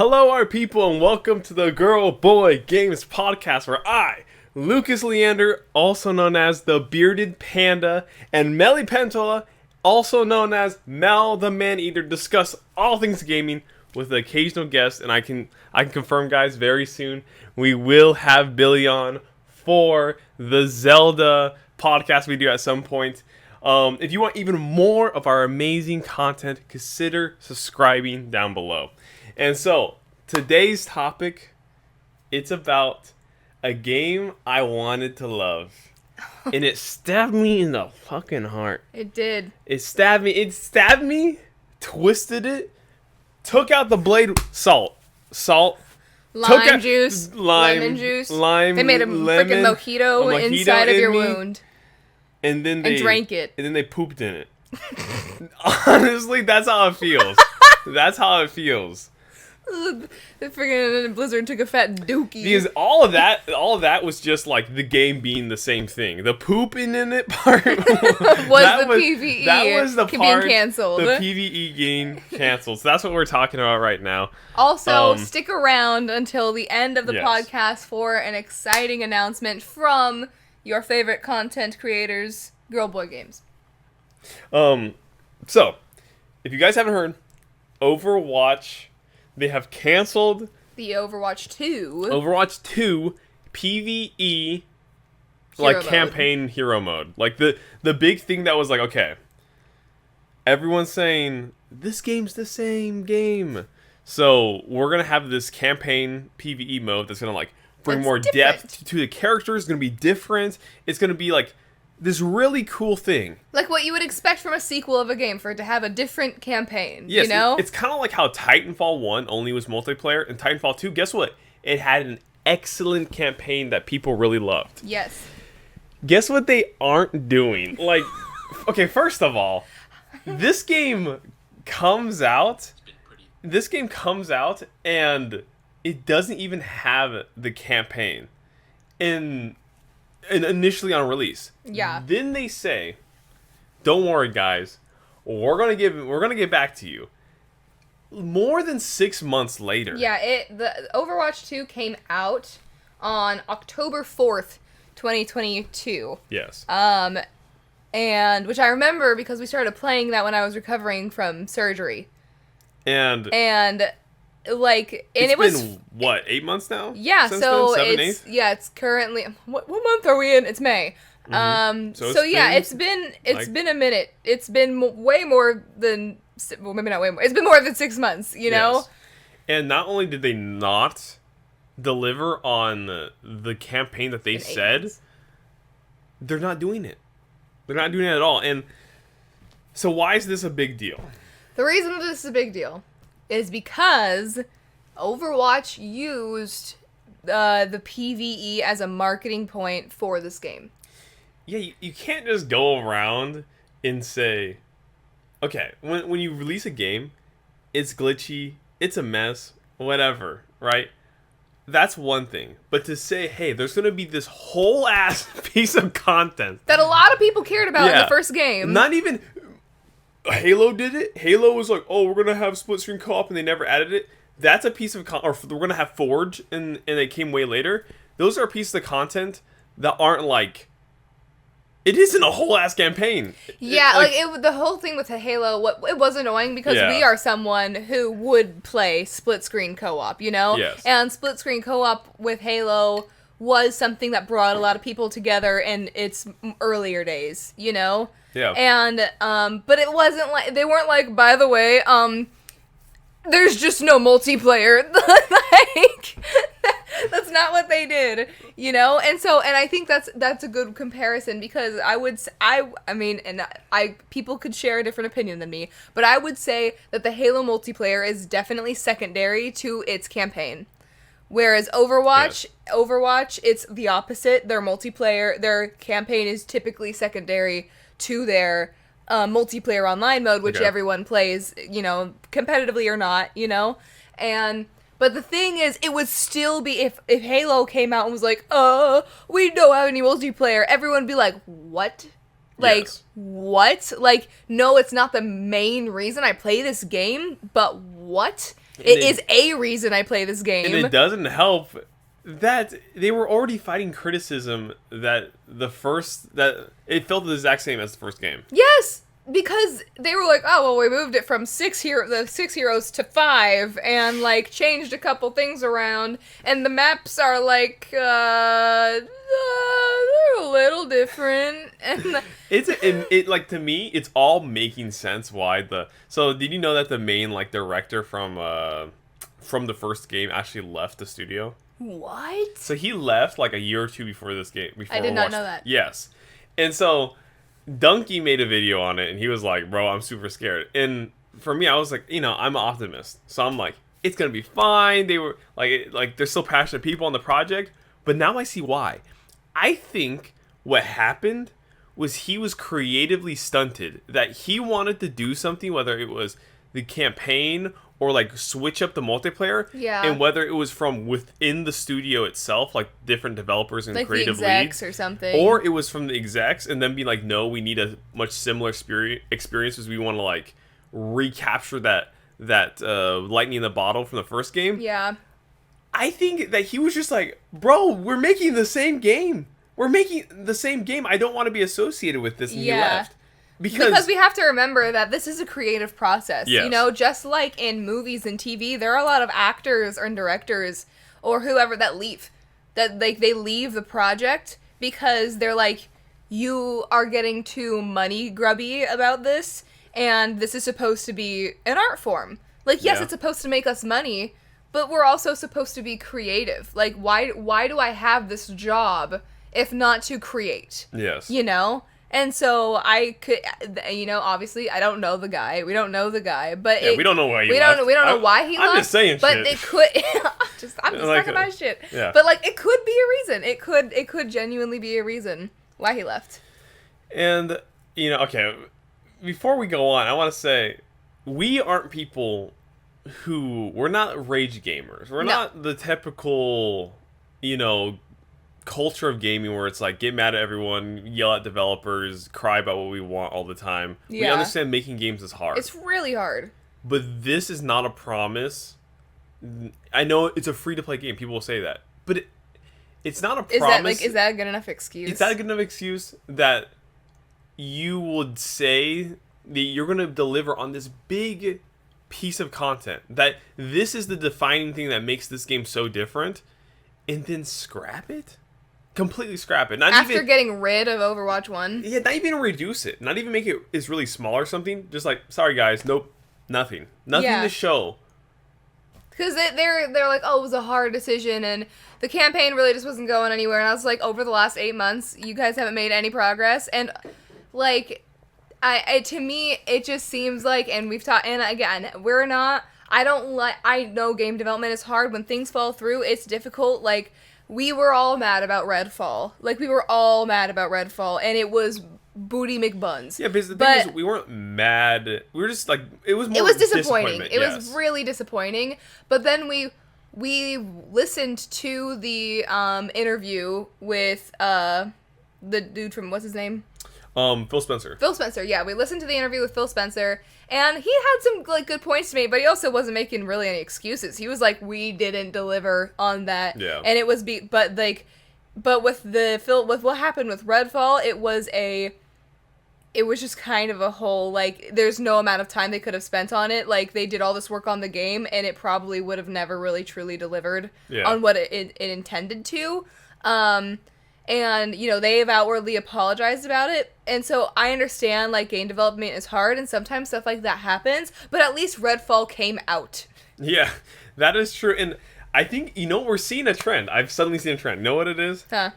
Hello, our people, and welcome to the Girl Boy Games podcast, where I, Lucas Leander, also known as the Bearded Panda, and melthemaneater, also known as melthemaneater, discuss all things gaming with an occasional guest. And I can confirm, guys, very soon we will have Billy on for the Zelda podcast we do at some point. If you want even more of our amazing content, consider subscribing down below. And so, today's topic, it's about a game I wanted to love. And it stabbed me in the fucking heart. It did. It stabbed me, twisted it, took out the blade, salt, Lime juice, lemon juice. They made a freaking mojito inside of your wound. And then they drank it. And then they pooped in it. Honestly, that's how it feels. That's how it feels. The freaking Blizzard took a fat dookie. Because all of that was just like the game being the same thing. The pooping in it part was the PVE. That was the part being canceled. The PVE game canceled. So that's what we're talking about right now. Also, stick around until the end of the podcast for an exciting announcement from your favorite content creators, Girl Boy Games. So, if you guys haven't heard, Overwatch, they have canceled the Overwatch 2 PVE campaign hero mode. Like the big thing that was like, okay, everyone's saying this game's the same game. So, we're going to have this campaign PVE mode that's going to like bring more depth to the characters. It's going to be different. It's going to be like this really cool thing. Like what you would expect from a sequel of a game, for it to have a different campaign, yes, you know? It's kind of like how Titanfall 1 only was multiplayer, and Titanfall 2, guess what? It had an excellent campaign that people really loved. Yes. Guess what they aren't doing? Like, okay, first of all, this game comes out, and it doesn't even have the campaign and initially on release. Yeah. Then they say, "Don't worry, guys. We're gonna get back to you." More than 6 months later. Yeah. The Overwatch 2 came out on October 4th, 2022. Yes. And which I remember because we started playing that when I was recovering from surgery. And it was been what, 8 months now? Yeah, since so then? 7, it's 8? yeah, it's currently what month are we in? It's May. It's been a minute. It's been way more than maybe not way more. It's been more than 6 months, you know? Yes. And not only did they not deliver on the campaign that they said, they're not doing it. They're not doing it at all. And so why is this a big deal? The reason that this is a big deal is because Overwatch used the PVE as a marketing point for this game. Yeah, you can't just go around and say, okay, when you release a game, it's glitchy, it's a mess, whatever, right? That's one thing. But to say, hey, there's going to be this whole ass piece of content that a lot of people cared about in the first game. Not even Halo did it. Halo was like, oh, we're going to have split screen co-op, and they never added it. That's a piece of or we're going to have Forge, and it came way later. Those are pieces of content that aren't like, it isn't a whole ass campaign. Yeah, the whole thing with Halo, it was annoying because we are someone who would play split screen co-op, you know? Yes. And split screen co-op with Halo was something that brought a lot of people together in its earlier days, you know? Yeah. And but it wasn't like they weren't like, by the way, there's just no multiplayer. Like that's not what they did, you know? And I think that's a good comparison because people could share a different opinion than me, but I would say that the Halo multiplayer is definitely secondary to its campaign. Whereas Overwatch, it's the opposite. Their multiplayer, their campaign is typically secondary to their multiplayer online mode, which everyone plays, you know, competitively or not, you know? But the thing is, it would still be, if Halo came out and was like, we don't have any multiplayer, everyone would be like, what? Like, what? Like, no, it's not the main reason I play this game, but what? It is a reason I play this game. And it doesn't help that they were already fighting criticism that it felt the exact same as the first game. Yes, because they were like, oh, well, we moved it from the 6 heroes to 5 and, like, changed a couple things around. And the maps are, like, they're a little different. And like, to me, it's all making sense why So, did you know that the main, like, director from the first game actually left the studio? What? So he left like a year or two before this game. I did not know that. Yes. And so Donkey made a video on it and he was like, bro, I'm super scared. And for me, I was like, I'm an optimist. So I'm like, it's going to be fine. They were like they're still passionate people on the project. But now I see why. I think what happened was he was creatively stunted. That he wanted to do something, whether it was the campaign or like switch up the multiplayer, and whether it was from within the studio itself, like different developers and like creative the execs leads, or something, or it was from the execs, and then be like, no, we need a much similar experience as we want to like recapture that lightning in the bottle from the first game. Yeah, I think that he was just like, bro, we're making the same game. I don't want to be associated with this, and he left. Because we have to remember that this is a creative process. Yes. Just like in movies and TV, there are a lot of actors or directors or whoever that leave. That like they leave the project because they're like, you are getting too money grubby about this, and this is supposed to be an art form. Like, yes, it's supposed to make us money, but we're also supposed to be creative. Like, why do I have this job if not to create? Yes. And so I could, obviously I don't know the guy. We don't know the guy, but we don't know why he left. We don't know why he left. I'm just saying but shit. It could. I'm just like, talking about shit. Yeah. But like, it could be a reason. It could genuinely be a reason why he left. And okay, before we go on, I want to say we aren't people we're not rage gamers. We're not the typical, culture of gaming where it's like get mad at everyone, yell at developers, cry about what we want all the time. Yeah. We understand making games is hard. It's really hard. But this is not a promise. I know it's a free-to-play game. People will say that. But it's not a promise. Is that a good enough excuse? Is that a good enough excuse that you would say that you're going to deliver on this big piece of content, that this is the defining thing that makes this game so different, and then scrap it? Completely scrap it. After getting rid of Overwatch 1? Yeah, not even reduce it. Not even make it is really small or something. Just like, sorry guys, nope, nothing. Nothing to show. Because they're like, oh, it was a hard decision, and the campaign really just wasn't going anywhere. And I was like, over the last 8 months, you guys haven't made any progress. And, like, to me, it just seems like, and we've talked, and again, I know game development is hard. When things fall through, it's difficult. Like, we were all mad about Redfall. And it was booty McBuns. Yeah, because the thing is, we weren't mad. We were just like, it was disappointing. It was really disappointing. But then we listened to the interview with the dude from, what's his name? Phil Spencer. Phil Spencer, yeah. We listened to the interview with Phil Spencer, and he had some like good points to make, but he also wasn't making really any excuses. He was like, we didn't deliver on that. Yeah. And it was but with with what happened with Redfall, it was just kind of a whole, like, there's no amount of time they could have spent on it. Like, they did all this work on the game, and it probably would have never really truly delivered on what it intended to. And, they've outwardly apologized about it. And so I understand, like, game development is hard, and sometimes stuff like that happens. But at least Redfall came out. Yeah, that is true. And I think, we're seeing a trend. I've suddenly seen a trend. Know what it is? Huh.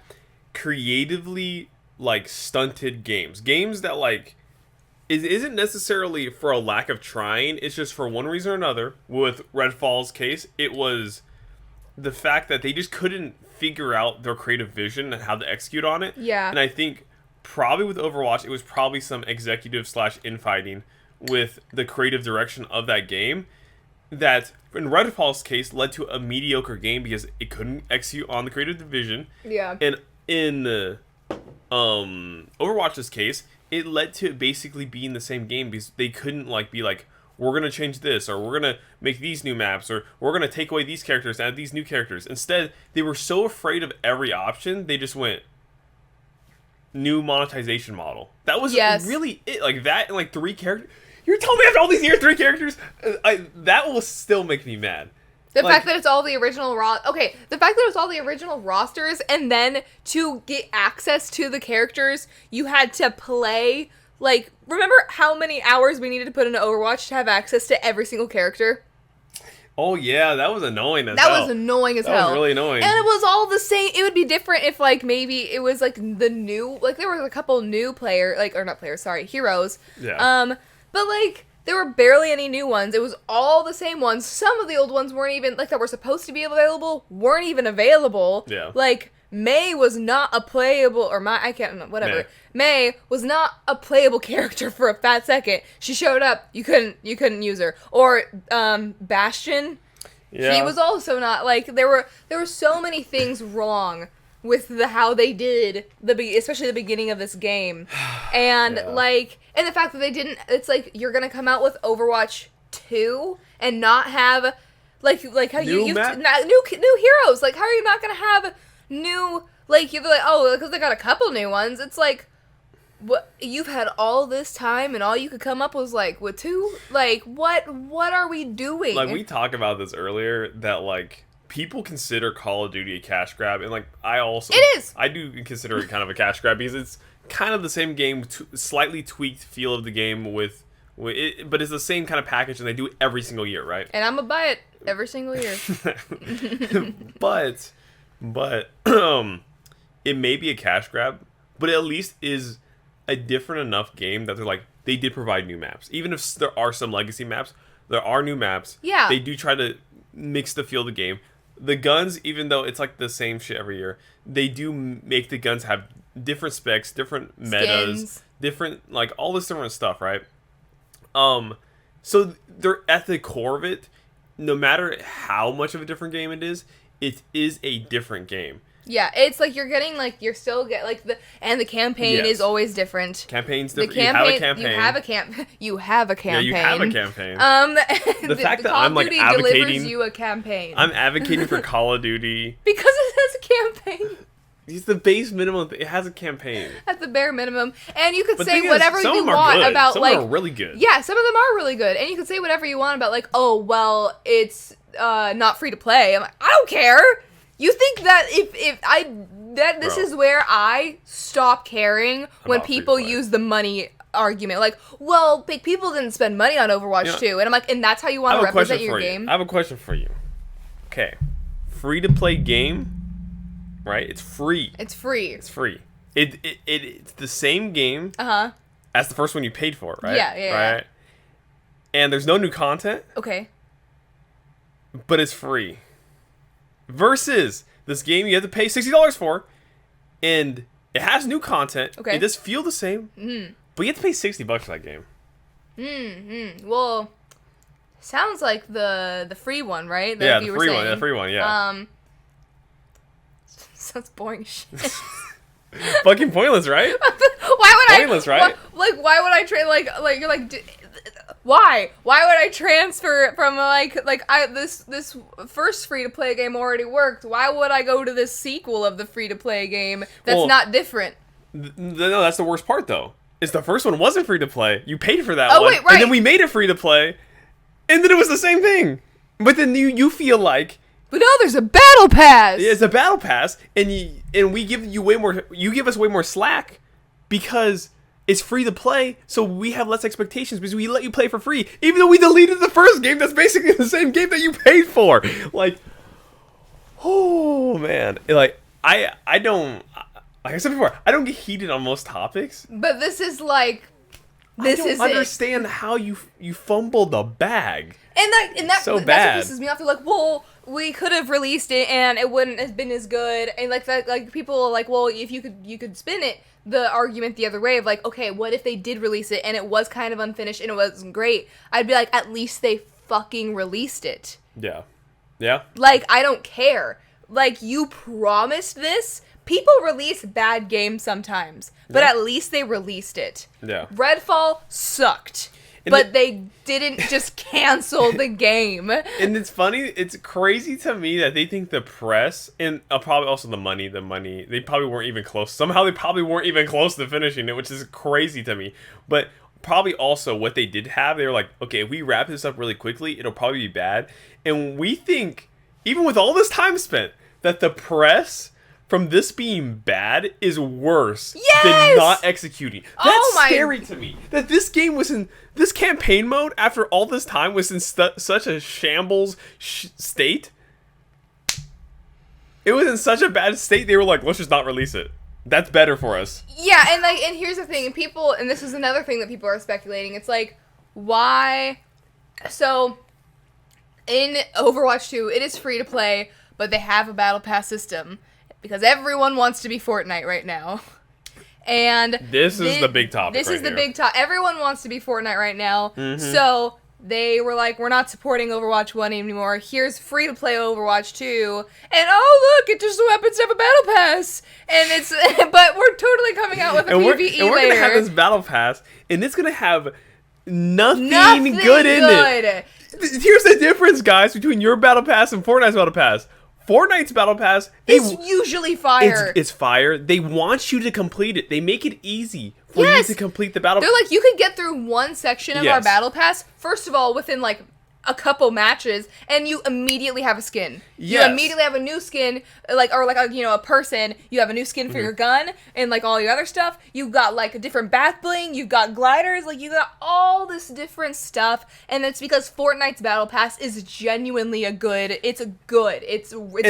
Creatively, like, stunted games. Games that, like, it isn't necessarily for a lack of trying. It's just for one reason or another. With Redfall's case, it was the fact that they just couldn't figure out their creative vision and how to execute on it. Yeah. And I think probably with Overwatch, it was probably some executive/infighting with the creative direction of that game that, in Redfall's case, led to a mediocre game because it couldn't execute on the creative vision. Yeah. And in Overwatch's case, it led to it basically being the same game because they couldn't be like, we're going to change this, or we're going to make these new maps, or we're going to take away these characters and add these new characters. Instead, they were so afraid of every option, they just went, new monetization model. That was really it. Like, that and like 3 characters. You're telling me after all these years, 3 characters? That will still make me mad. The fact that it's all the original the fact that it's all the original rosters, and then to get access to the characters, you had to play, like, remember how many hours we needed to put into Overwatch to have access to every single character? Oh yeah, that was annoying as hell. That was annoying as hell. That was really annoying. And it was all the same. It would be different if, like, maybe it was, like, the new, like, there were a couple new heroes. Yeah. But, like, there were barely any new ones. It was all the same ones. Some of the old ones weren't even, like, that were supposed to be available, weren't even available. Yeah. Like, May was not a playable, May was not a playable character for a fat second. She showed up, you couldn't use her. Or, Bastion, he was also not, like, there were so many things wrong with how they did especially the beginning of this game. And, and the fact that they didn't, it's like, you're gonna come out with Overwatch 2 and not have, like how new heroes. Like, how are you not gonna have new, like, you'll be like, oh, because they got a couple new ones. It's like, what, you've had all this time and all you could come up was, like, with 2? Like, what are we doing? Like, we talked about this earlier, that, like, people consider Call of Duty a cash grab, and, like, it is. I do consider it kind of a cash grab, because it's kind of the same game, slightly tweaked feel of the game with it, but it's the same kind of package, and they do it every single year, right? And I'm gonna buy it every single year. but it may be a cash grab, but it at least is a different enough game that they're like, they did provide new maps. Even if there are some legacy maps, there are new maps. Yeah. They do try to mix the feel of the game. The guns, even though it's like the same shit every year, they do make the guns have different specs, different metas, skins, different, like, all this different stuff, right? So they're at the core of it, no matter how much of a different game it is a different game. Yeah, it's like you're getting, like, you're still like the campaign is always different. Campaign's different. You have a campaign. You have a campaign. Yeah, you have a campaign. The fact that I'm, like, Call of Duty advocating, delivers you a campaign. I'm advocating for Call of Duty because it has a campaign. It's the base minimum. It has a campaign. At the bare minimum. And you could But say whatever you want about, some like... Some are really good. Yeah, some of them are really good. And you could say whatever you want about, like, oh, well, it's not free to play. I'm like, I don't care. You think that this is where I stop caring when people use the money argument. Like, well, big people didn't spend money on Overwatch 2. And I'm like, and that's how you want to represent your game? I have a question for you. Okay. Free-to-play game... Right? It's free. It's free. It's free. It's the same game as the first one you paid for, right? Yeah. Right? And there's no new content. Okay. But it's free. Versus this game you have to pay $60 for, and it has new content. Okay. It does feel the same, but you have to pay $60 for that game. Well, sounds like the free one, right? The free one, yeah. Sounds boring shit. Fucking pointless, right? Pointless, right? Why would I trade? You're like, why? Why would I transfer from this first free to play game already worked? Why would I go to this sequel of the free to play game that's not different? No, that's the worst part though. Is the first one wasn't free to play. You paid for that one, wait, right. And then we made it free to play, and then it was the same thing. But then you feel like. But now there's a battle pass. Yeah, it's a battle pass, and we give you way more. You give us way more slack because it's free to play. So we have less expectations because we let you play for free, even though we deleted the first game. That's basically the same game that you paid for. Like, oh man, like I don't. Like I said before, I don't get heated on most topics. But this is like. I don't understand how you fumbled the bag. And that so that's bad. What pisses me off. They're like, well, we could have released it and it wouldn't have been as good. And like that, like people are like, well, if you could spin it, the argument the other way of like, okay, what if they did release it and it was kind of unfinished and it wasn't great? I'd be like, at least they fucking released it. Yeah. Yeah. Like, I don't care. Like, you promised this. People release bad games sometimes, but at least they released it. Yeah. Redfall sucked. but they didn't just cancel the game. And it's funny, it's crazy to me that they think the press and probably also the money, they probably weren't even close. Somehow they probably weren't even close to finishing it, which is crazy to me. But probably also what they did have, they were like, okay, if we wrap this up really quickly, it'll probably be bad. And we think, even with all this time spent, that the press from this being bad is worse than not executing. That's scary to me. That this game was in this campaign mode after all this time was in such a shambles state. It was in such a bad state. They were like, let's just not release it. That's better for us. Yeah, and here's the thing, and this is another thing that people are speculating. It's like, why? So in Overwatch 2, it is free to play, but they have a battle pass system. Because everyone wants to be Fortnite right now. And this is the big topic. This is the big topic. Everyone wants to be Fortnite right now. Mm-hmm. So they were like, we're not supporting Overwatch 1 anymore. Here's free to play Overwatch 2. And oh look, it just so happens to have a battle pass. And it's but we're totally coming out with a PVE layer. And we're gonna have this battle pass, and it's gonna have nothing good in it. Here's the difference, guys, between your battle pass and Fortnite's battle pass. Fortnite's battle pass is usually fire. It's fire. They want you to complete it. They make it easy for you to complete the battle pass. They're like, you could get through one section of our battle pass, first of all, within like a couple matches, and you immediately have a skin. Yes. You immediately have a new skin, a person. You have a new skin for your gun and like all your other stuff. You've got like a different back bling. You've got gliders. Like you got all this different stuff, and it's because Fortnite's battle pass is genuinely It's and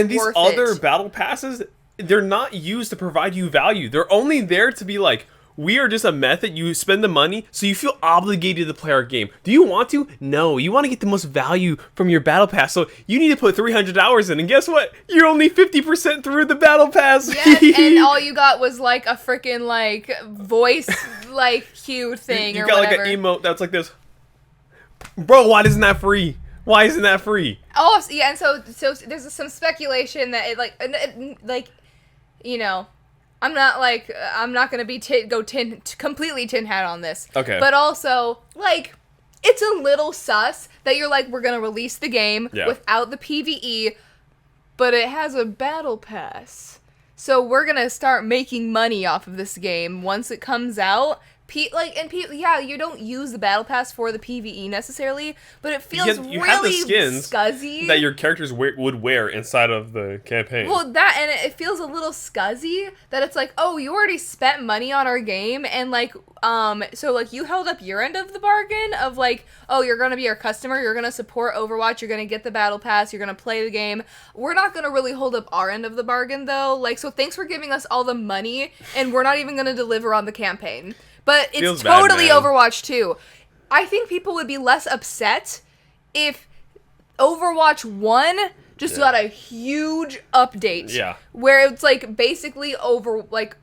these other battle passes, they're not used to provide you value. They're only there to be like, we are just a method. You spend the money, so you feel obligated to play our game. Do you want to? No. You want to get the most value from your battle pass, so you need to put 300 hours in. And guess what? You're only 50% through the battle pass. Yes, and all you got was like a freaking like voice like cue thing you or got whatever. Like an emote that's like this. Bro, why isn't that free? Why isn't that free? Oh, yeah, and so there's some speculation that I'm not gonna be completely tin hat on this. Okay. But also, like, it's a little sus that you're like, we're gonna release the game without the PVE, but it has a battle pass. So we're gonna start making money off of this game once it comes out. You don't use the battle pass for the PVE necessarily, but it feels you really have the skins scuzzy that your characters would wear inside of the campaign. Well, it feels a little scuzzy that it's like, oh, you already spent money on our game, and like, so like you held up your end of the bargain of like, oh, you're gonna be our customer, you're gonna support Overwatch, you're gonna get the battle pass, you're gonna play the game. We're not gonna really hold up our end of the bargain though. Like, so thanks for giving us all the money, and we're not even gonna deliver on the campaign. But it's Feels totally bad, Overwatch 2. I think people would be less upset if Overwatch 1 just got a huge update. Yeah. Where it's like basically Overwatch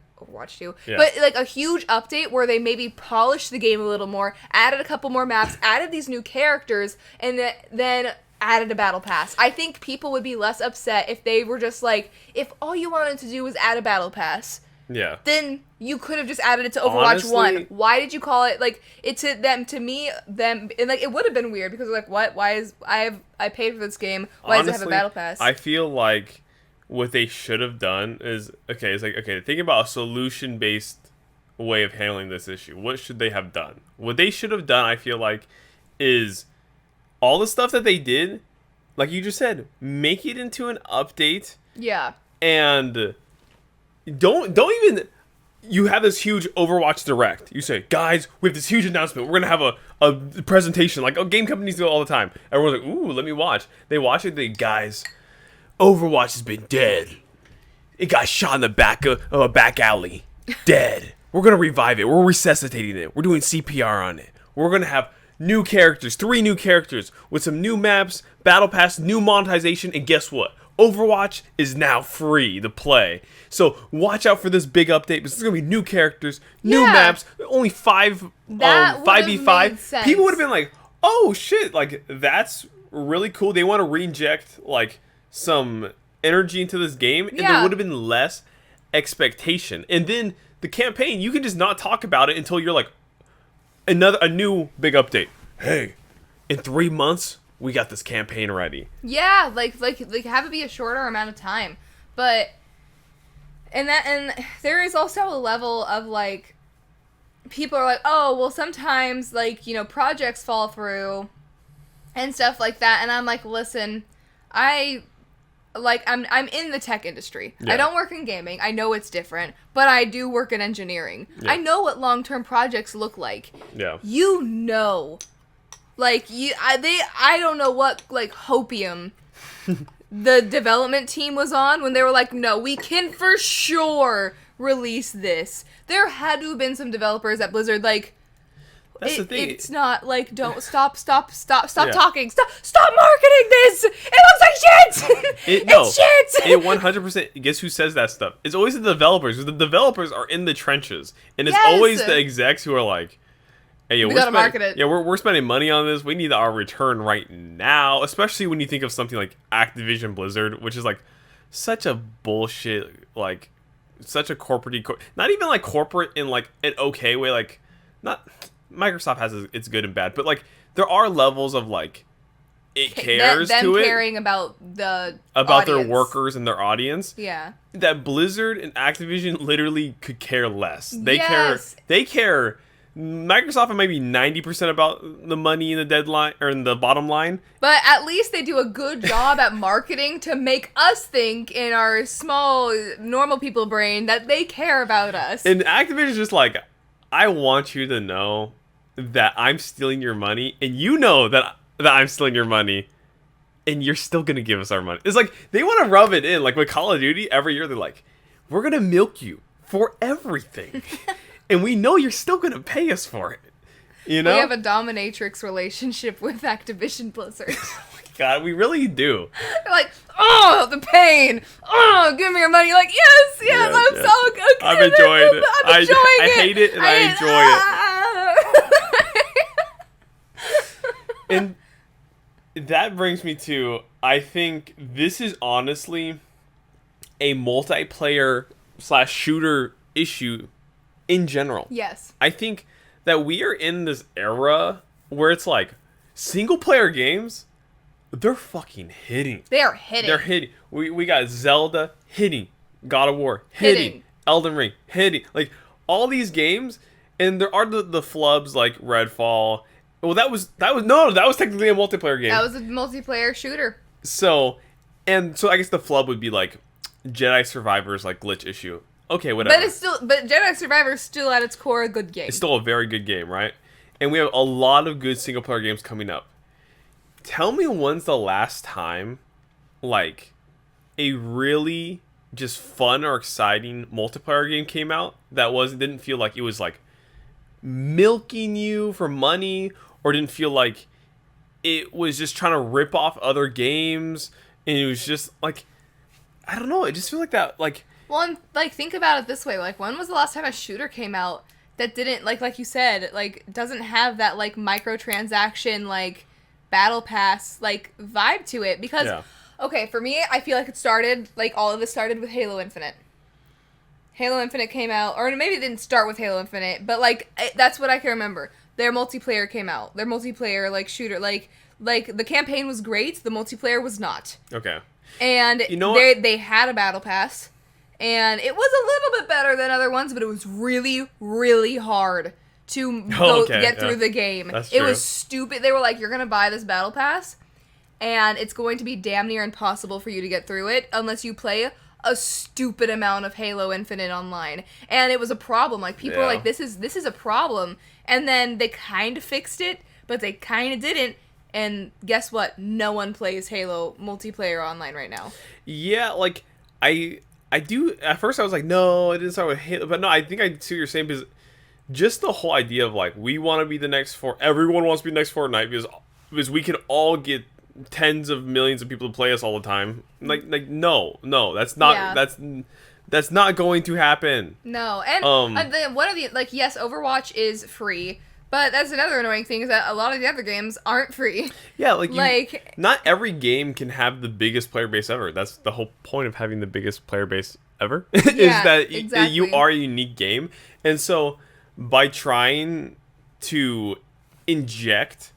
2. Yeah. But like a huge update where they maybe polished the game a little more, added a couple more maps, added these new characters, and then added a battle pass. I think people would be less upset if they were just like, if all you wanted to do was add a battle pass. Yeah. Then you could have just added it to Overwatch 1. Why did you call it like it to me and like it would have been weird because like what? Why is I paid for this game? Why does it have a battle pass? I feel like what they should have done is think about a solution based way of handling this issue. What should they have done? What they should have done, I feel like, is all the stuff that they did, like you just said, make it into an update. Yeah. And don't even. You have this huge Overwatch Direct. You say, guys, we have this huge announcement. We're gonna have a presentation like game companies do all the time. Everyone's like, ooh, let me watch. They watch it. Guys, Overwatch has been dead. It got shot in the back of a back alley. Dead. We're gonna revive it. We're resuscitating it. We're doing CPR on it. We're gonna have new characters, 3 new characters with some new maps, battle pass, new monetization, and guess what? Overwatch is now free to play. So watch out for this big update because there's going to be new characters, new maps, only 5v5. People would have been like, oh shit, like that's really cool. They want to reinject like some energy into this game and there would have been less expectation. And then the campaign, you can just not talk about it until you're like a new big update. hey, in 3 months we got this campaign ready. Yeah, like have it be a shorter amount of time. But and there is also a level of like people are like, "Oh, well sometimes like, projects fall through and stuff like that." And I'm like, "Listen, I'm in the tech industry. Yeah. I don't work in gaming. I know it's different, but I do work in engineering. Yeah. I know what long-term projects look like. Yeah. I don't know what like hopium the development team was on when they were like, "No, we can for sure release this." There had to have been some developers at Blizzard like, That's the thing. It's not like, don't stop Yeah. talking, stop marketing this. It looks like shit. It's shit. It 100%. Guess who says that stuff? It's always the developers. Because the developers are in the trenches, and it's always the execs who are like, "Hey, we gotta market it. Yeah, we're spending money on this. We need our return right now." Especially when you think of something like Activision Blizzard, which is like such a bullshit, like such a not even like corporate in like an okay way, like not. Microsoft has its good and bad, but like there are levels of like it cares them to it caring about their audience. workers and their audience. Yeah, that Blizzard and Activision literally could care less. They care. Microsoft maybe 90% about the money in the deadline or in the bottom line. But at least they do a good job at marketing to make us think in our small normal people brain that they care about us. And Activision's just like, I want you to know that I'm stealing your money, and you know that I'm stealing your money, and you're still gonna give us our money. It's like they want to rub it in. Like with Call of Duty, every year they're like, we're gonna milk you for everything, and we know you're still gonna pay us for it. You know, we have a dominatrix relationship with Activision Blizzard. Oh my God, we really do. They're like, "Oh, the pain! Oh, give me your money!" You're like, yes, I'm so good. I'm enjoying it. I'm enjoying it. I hate it, and I enjoy it. And that brings me to, I think this is honestly a multiplayer / shooter issue in general. Yes. I think that we are in this era where it's like single player games, they're fucking hitting. They are hitting. They're hitting. We got Zelda hitting, God of War hitting, Elden Ring hitting. Like all these games, and there are the flubs like Redfall. Well, that was technically a multiplayer game. That was a multiplayer shooter. So I guess the flub would be like Jedi Survivor's like glitch issue. Okay, whatever. But Jedi Survivor is still at its core a good game. It's still a very good game, right? And we have a lot of good single player games coming up. Tell me when's the last time like a really just fun or exciting multiplayer game came out that didn't feel like it was like milking you for money, or didn't feel like it was just trying to rip off other games, and it was just like, I don't know, it just feels like that, like. Well, and like think about it this way, like when was the last time a shooter came out that didn't like you said, like doesn't have that like microtransaction like battle pass like vibe to it? Because okay, for me, I feel like all of it started with Halo Infinite. Halo Infinite came out, or maybe it didn't start with Halo Infinite, but like that's what I can remember. Their multiplayer came out. Their multiplayer like shooter, like the campaign was great. The multiplayer was not. Okay. And you know they had a battle pass, and it was a little bit better than other ones, but it was really, really hard to get through the game. That's it true. was stupid. They were like, "You're gonna buy this battle pass, and it's going to be damn near impossible for you to get through it unless you play a stupid amount of Halo Infinite online." And it was a problem. Like people were like, this is a problem. And then they kind of fixed it, but they kind of didn't. And guess what? No one plays Halo multiplayer online right now. Yeah, like I do. At first, I was like, no, it didn't start with Halo, but no, I think I see what you're saying, because just the whole idea of like we want to be the next everyone wants to be the next Fortnite because we can all get tens of millions of people to play us all the time. Like no, that's not that's not going to happen. No, and then one of the yes, Overwatch is free, but that's another annoying thing is that a lot of the other games aren't free. Yeah, like not every game can have the biggest player base ever. That's the whole point of having the biggest player base ever. Is that exactly. You are a unique game, and so by trying to inject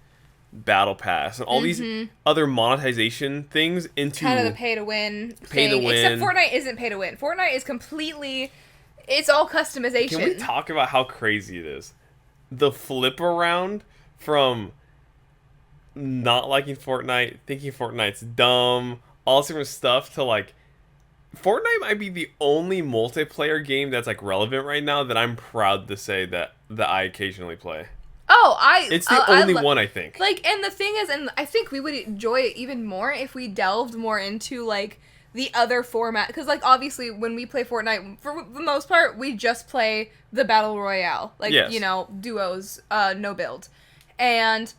battle pass and all these other monetization things into kind of the pay to win Except Except Fortnite isn't pay to win. Fortnite is completely, it's all customization. Can we talk about how crazy it is? The flip around from not liking Fortnite, thinking Fortnite's dumb, all this different stuff, to like Fortnite might be the only multiplayer game that's like relevant right now that I'm proud to say that I occasionally play. It's the only one, I think. Like, and the thing is, and I think we would enjoy it even more if we delved more into like the other format, because like obviously when we play Fortnite, for the most part we just play the battle royale, like yes. you know, duos, no build, and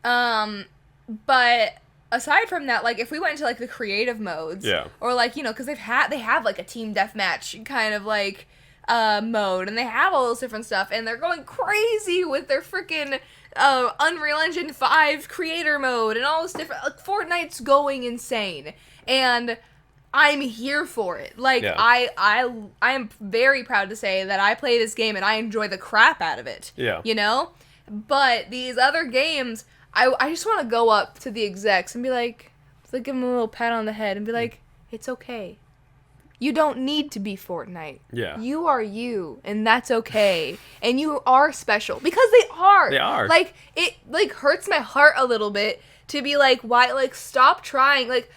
but aside from that, like if we went into like the creative modes, yeah, or like, you know, because they have like a team deathmatch kind of like mode, and they have all this different stuff, and they're going crazy with their freaking Unreal Engine 5 creator mode and all this different, like Fortnite's going insane, and I'm here for it. Like, yeah. I am very proud to say that I play this game and I enjoy the crap out of it. Yeah. You know? But these other games, I just want to go up to the execs and be like give them a little pat on the head and be like, it's okay. You don't need to be Fortnite. Yeah. You are you, and that's okay. And you are special. Because they are. They are. Like, it, like, hurts my heart a little bit to be like, why, like, stop trying. Like,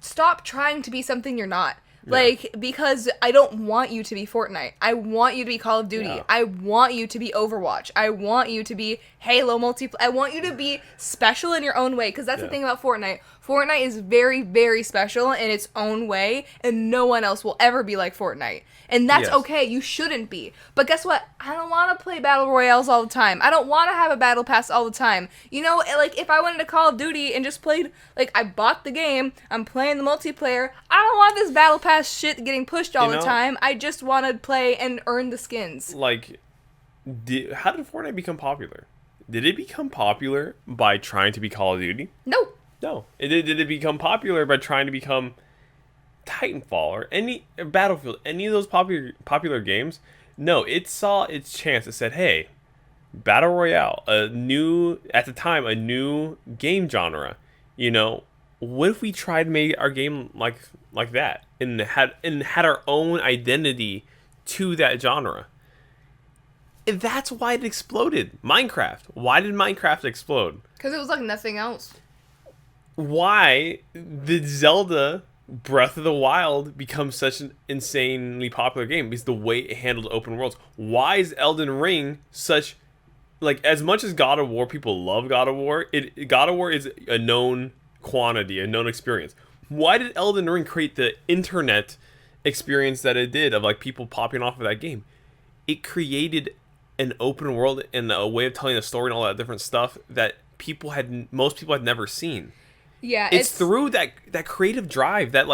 stop trying to be something you're not. Yeah. Like, because I don't want you to be Fortnite. I want you to be Call of Duty. Yeah. I want you to be Overwatch. I want you to be Halo multiplayer. I want you to be special in your own way, because that's the thing about Fortnite. Fortnite is very, very special in its own way, and no one else will ever be like Fortnite. And that's okay. You shouldn't be. But guess what? I don't want to play Battle Royales all the time. I don't want to have a Battle Pass all the time. You know, like, if I went into Call of Duty and just played, like, I bought the game, I'm playing the multiplayer, I don't want this Battle Pass shit getting pushed all the time. I just want to play and earn the skins. Like, how did Fortnite become popular? Did it become popular by trying to be Call of Duty? No. No. Did it become popular by trying to become Titanfall or any Battlefield, any of those popular games? No, it saw its chance. It said, hey, Battle Royale, at the time, a new game genre. You know, what if we tried to make our game like that and had our own identity to that genre? And that's why it exploded. Minecraft. Why did Minecraft explode? Because it was like nothing else. Why did Zelda Breath of the Wild become such an insanely popular game? Because the way it handled open worlds. Why is Elden Ring such, like, as much as God of War, people love God of War, God of War is a known quantity, a known experience. Why did Elden Ring create the internet experience that it did of, like, people popping off of that game? It created an open world and a way of telling a story and all that different stuff that most people had never seen. Yeah, it's through that creative drive, that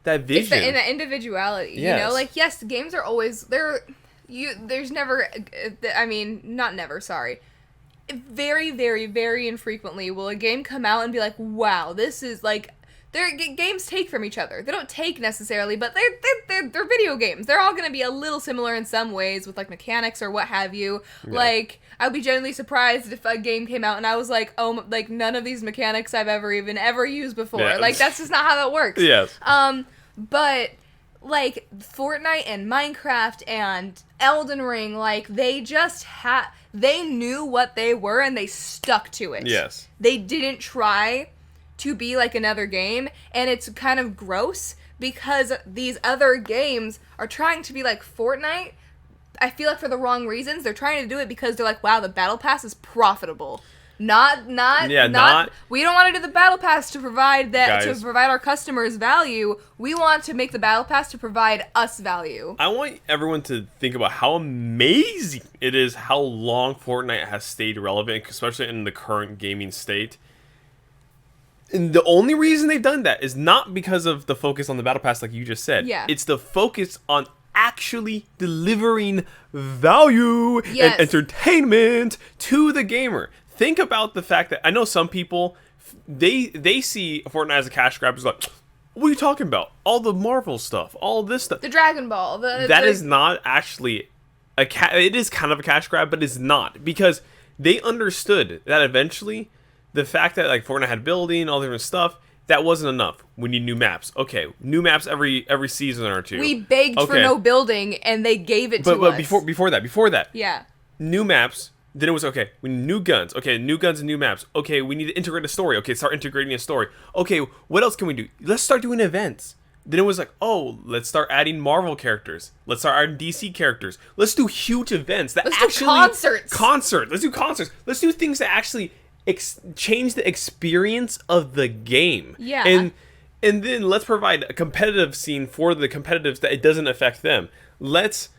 vision, and that individuality. Yes. You know, like, yes, games are always there. There's never, I mean, not never. Sorry, very, very, very infrequently will a game come out and be like, wow, this is like. Games take from each other. They don't take necessarily, but they're video games. They're all going to be a little similar in some ways with, like, mechanics or what have you. Yeah. Like, I'd be genuinely surprised if a game came out and I was like, oh, like, none of these mechanics I've ever used before. Yeah. Like, that's just not how that works. Yes. But, like, Fortnite and Minecraft and Elden Ring, like, they just they knew what they were and they stuck to it. Yes. They didn't try to be like another game, and it's kind of gross because these other games are trying to be like Fortnite. I feel like for the wrong reasons. They're trying to do it because they're like, wow, the battle pass is profitable. Not we don't want to do the battle pass to provide our customers value. We want to make the battle pass to provide us value. I want everyone to think about how amazing it is how long Fortnite has stayed relevant, especially in the current gaming state. And the only reason they've done that is not because of the focus on the battle pass, like you just said. Yeah. It's the focus on actually delivering value and entertainment to the gamer. Think about the fact that I know some people, they see Fortnite as a cash grab. It's like, what are you talking about? All the Marvel stuff, all this stuff. The Dragon Ball. That is not actually it is kind of a cash grab, but it's not, because they understood that eventually the fact that like Fortnite had building, all different stuff, that wasn't enough. We need new maps. Okay, new maps every season or two. We begged for no building, and they gave it to us. But before that, yeah, new maps. Then it was okay. We need new guns. Okay, new guns and new maps. Okay, we need to integrate a story. Okay, start integrating a story. Okay, what else can we do? Let's start doing events. Then it was like, oh, let's start adding Marvel characters. Let's start adding DC characters. Let's do huge events that let's actually do concerts. Let's do concerts. Let's do things that actually change the experience of the game. Yeah. And then let's provide a competitive scene for the competitives that it doesn't affect them. Let's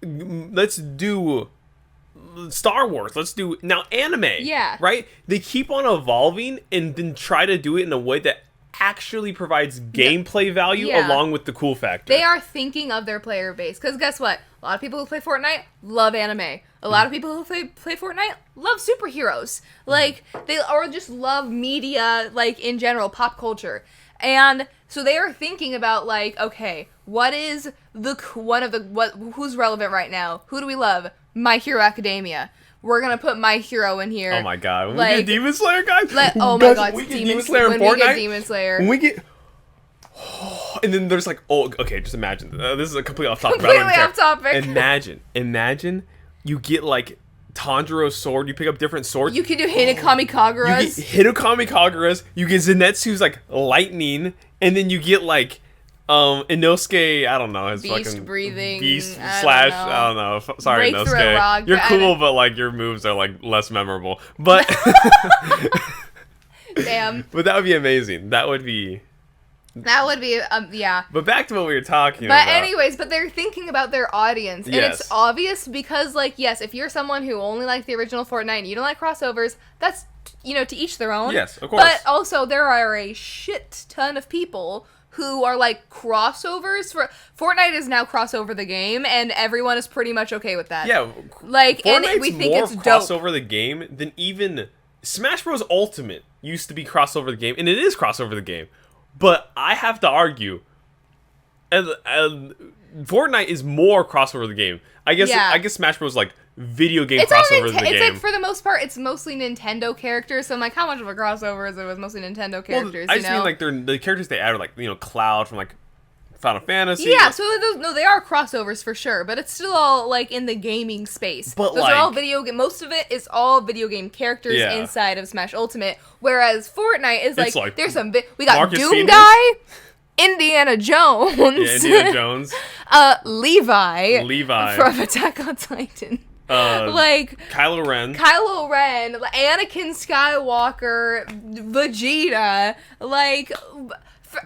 do Star Wars. Let's do now anime. Yeah. Right? They keep on evolving and then try to do it in a way that actually provides gameplay value along with the cool factor. They are thinking of their player base. Because guess what? A lot of people who play Fortnite love anime. A lot of people who play Fortnite love superheroes. Like, they or just love media, like, in general, pop culture. And so they are thinking about, like, okay, what is who's relevant right now? Who do we love? My Hero Academia. We're gonna put My Hero in here. Oh my god. When like, we get Demon Slayer, guys. Oh my god, we get Demon Slayer in Fortnite. Fortnite. We get Demon Slayer. When we get and then there's like, oh, okay, just imagine. This is a completely off topic. Completely off topic. Imagine you get like Tanjiro's sword. You pick up different swords. You can do Hinokami Kagura's. You get Hinokami Kagura's. You get Zenitsu's like lightning, and then you get like Inosuke, I don't know, his beast fucking breathing beast I don't know. Sorry, Breakthrough Inosuke. rock, You're cool, but like your moves are like less memorable. But damn. But that would be amazing. That would be yeah. But back to what we were talking about. But anyways, but they're thinking about their audience. And it's obvious because, like, yes, if you're someone who only liked the original Fortnite and you don't like crossovers, that's, to each their own. Yes, of course. But also, there are a shit ton of people who are, like, crossovers. Fortnite is now crossover the game, and everyone is pretty much okay with that. Yeah. Like, Fortnite's and we think more it's dope. crossover the game than even Smash Bros. Ultimate used to be crossover the game, and it is crossover the game. But I have to argue, Fortnite is more crossover the game. I guess Smash Bros. Like video game crossover the game. It's like, for the most part, it's mostly Nintendo characters. So I'm like, how much of a crossover is it with mostly Nintendo characters? I just mean like the characters they add are like Cloud from like Final Fantasy. Yeah, so they are crossovers for sure, but it's still all like in the gaming space. But those are all video game. Most of it is all video game characters inside of Smash Ultimate, whereas Fortnite is like there's some we got Marcus Doom Phoenix? Guy, Indiana Jones, Indiana Jones, Levi from Attack on Titan. Like Kylo Ren, Anakin Skywalker, Vegeta, like